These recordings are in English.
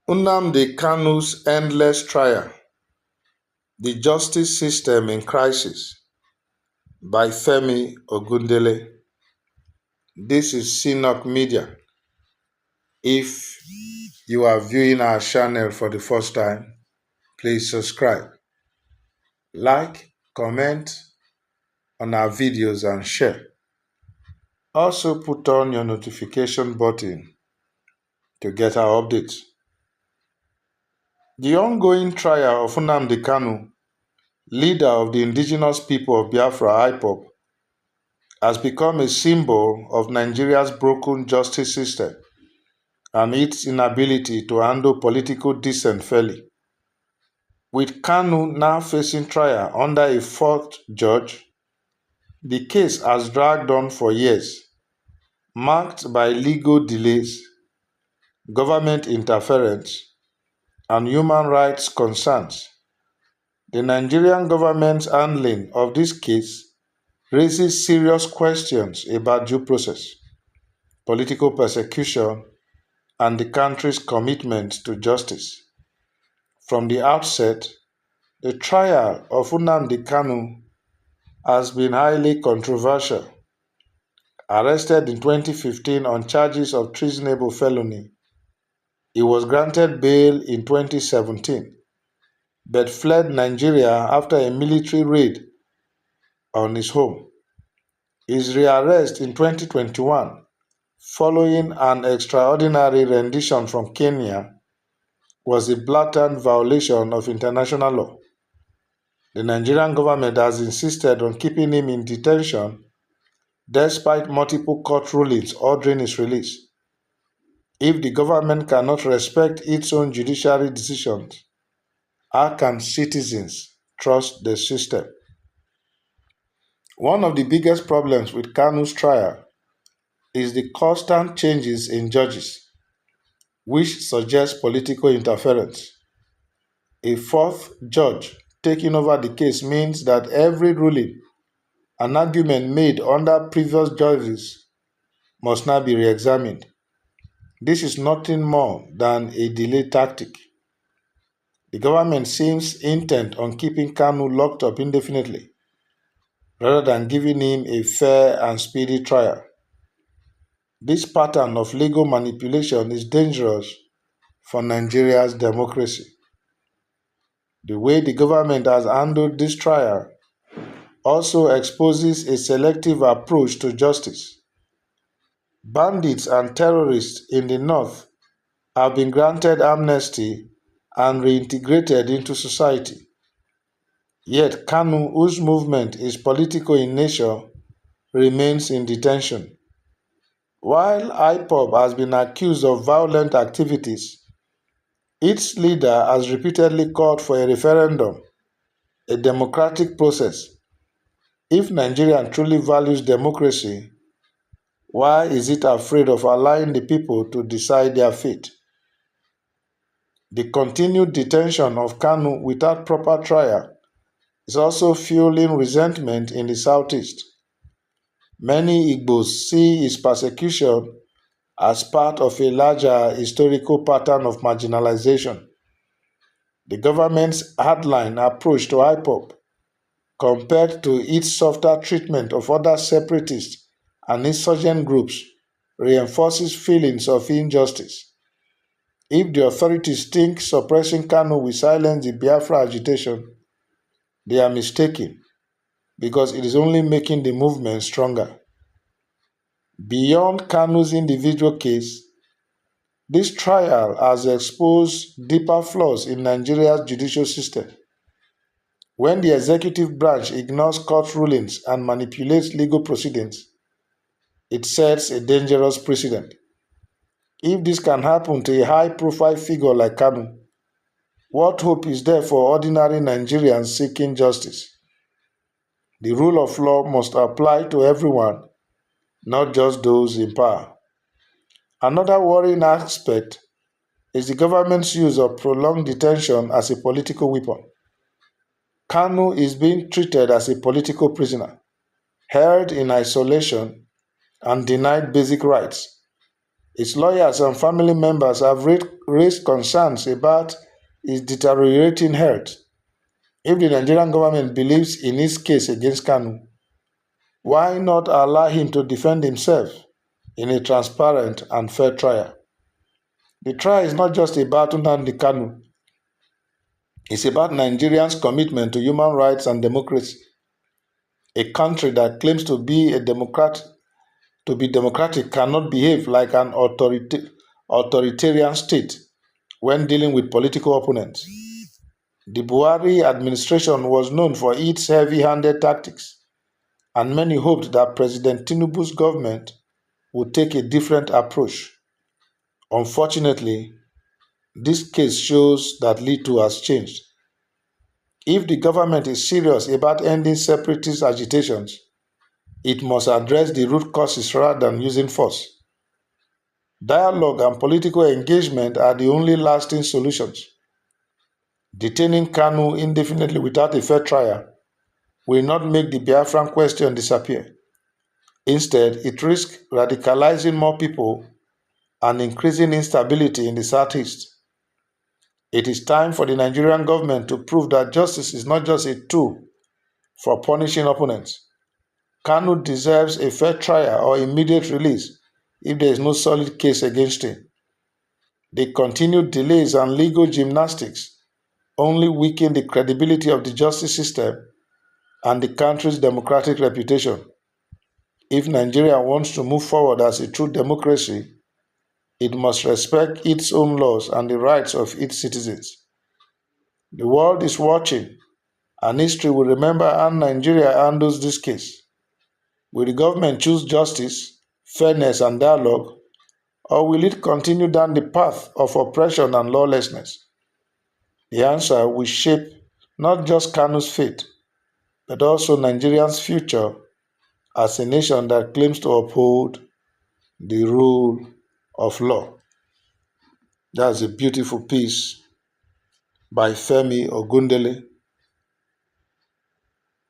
Nnamdi Kanu's endless trial: The Justice System in Crisis by Femi Ogundele. This is Synok Media. If you are viewing our channel for the first time, please subscribe, like, comment on our videos and share. Also put on your notification button to get our updates. The ongoing trial of Nnamdi Kanu, leader of the indigenous people of Biafra IPOB, has become a symbol of Nigeria's broken justice system and its inability to handle political dissent fairly. With Kanu now facing trial under a fourth judge, the case has dragged on for years, marked by legal delays, government interference, and human rights concerns. The Nigerian government's handling of this case raises serious questions about due process, political persecution, and the country's commitment to justice. From the outset, the trial of Nnamdi Kanu has been highly controversial. Arrested in 2015 on charges of treasonable felony, he was granted bail in 2017 but fled Nigeria after a military raid on his home. His rearrest in 2021, following an extraordinary rendition from Kenya, was a blatant violation of international law. The Nigerian government has insisted on keeping him in detention despite multiple court rulings ordering his release. If the government cannot respect its own judiciary decisions, how can citizens trust the system? One of the biggest problems with Kanu's trial is the constant changes in judges, which suggest political interference. A fourth judge taking over the case means that every ruling and argument made under previous judges must now be re-examined. This is nothing more than a delay tactic. The government seems intent on keeping Kanu locked up indefinitely, rather than giving him a fair and speedy trial. This pattern of legal manipulation is dangerous for Nigeria's democracy. The way the government has handled this trial also exposes a selective approach to justice. Bandits and terrorists in the north have been granted amnesty and reintegrated into society. Yet Kanu, whose movement is political in nature, remains in detention. While IPOB has been accused of violent activities, its leader has repeatedly called for a referendum, a democratic process. If Nigeria truly values democracy, why is it afraid of allowing the people to decide their fate? The continued detention of Kanu without proper trial is also fueling resentment in the southeast. Many Igbos see his persecution as part of a larger historical pattern of marginalization. The government's hardline approach to IPOB, compared to its softer treatment of other separatist and insurgent groups, reinforces feelings of injustice. If the authorities think suppressing Kanu will silence the Biafra agitation, they are mistaken, because it is only making the movement stronger. Beyond Kanu's individual case, this trial has exposed deeper flaws in Nigeria's judicial system. When the executive branch ignores court rulings and manipulates legal proceedings, it sets a dangerous precedent. If this can happen to a high-profile figure like Kanu, what hope is there for ordinary Nigerians seeking justice? The rule of law must apply to everyone, not just those in power. Another worrying aspect is the government's use of prolonged detention as a political weapon. Kanu is being treated as a political prisoner, held in isolation and denied basic rights. Its lawyers and family members have raised concerns about his deteriorating health. If the Nigerian government believes in his case against Kanu, why not allow him to defend himself in a transparent and fair trial? The trial is not just about Nnamdi Kanu, it's about Nigerians' commitment to human rights and democracy. A country that claims to be democratic cannot behave like an authoritarian state when dealing with political opponents. The Buhari administration was known for its heavy-handed tactics, and many hoped that President Tinubu's government would take a different approach. Unfortunately, this case shows that little has changed. If the government is serious about ending separatist agitations, it must address the root causes rather than using force. Dialogue and political engagement are the only lasting solutions. Detaining Kanu indefinitely without a fair trial will not make the Biafran question disappear. Instead, it risks radicalizing more people and increasing instability in the southeast. It is time for the Nigerian government to prove that justice is not just a tool for punishing opponents. Kanu deserves a fair trial or immediate release if there is no solid case against him. The continued delays and legal gymnastics only weaken the credibility of the justice system and the country's democratic reputation. If Nigeria wants to move forward as a true democracy, it must respect its own laws and the rights of its citizens. The world is watching, and history will remember how Nigeria handles this case. Will the government choose justice, fairness, and dialogue, or will it continue down the path of oppression and lawlessness? The answer will shape not just Kanu's fate, but also Nigeria's future as a nation that claims to uphold the rule of law. That's a beautiful piece by Femi Ogundele,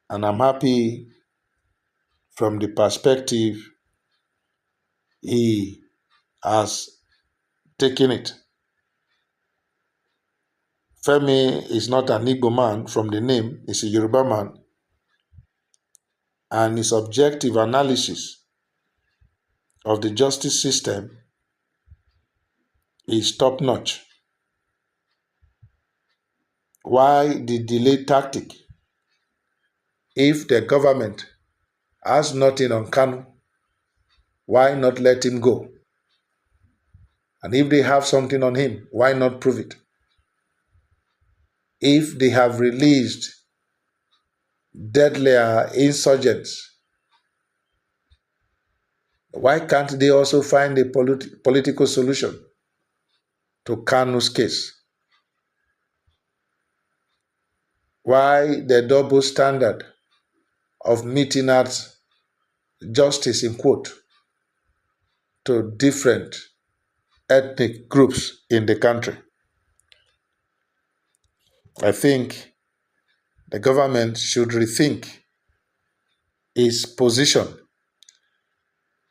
and I'm happy from the perspective he has taken it. Femi is not an Igbo man from the name, he's a Yoruba man, and his objective analysis of the justice system is top notch. Why the delay tactic? If the government has nothing on Kanu, why not let him go? And if they have something on him, why not prove it? If they have released deadlier insurgents, why can't they also find a political solution to Kanu's case? Why the double standard of meting at justice in quote to different ethnic groups in the country? I think the government should rethink its position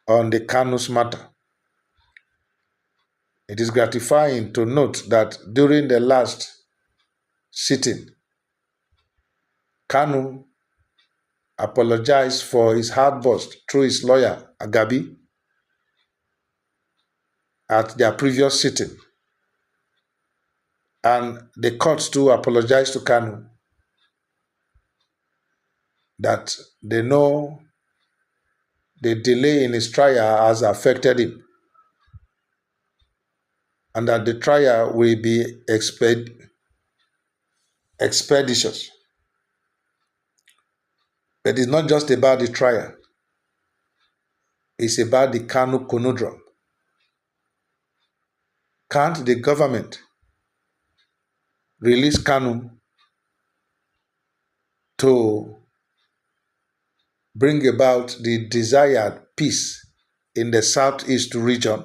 on the Kanu's matter. It is gratifying to note that during the last sitting, Kanu apologized for his outburst through his lawyer, Agabi, at their previous sitting. And the court too apologized to Kanu that they know the delay in his trial has affected him and that the trial will be expeditious. But it's not just about the trial. It's about the Kanu conundrum. Can't the government release Kanu to bring about the desired peace in the southeast region?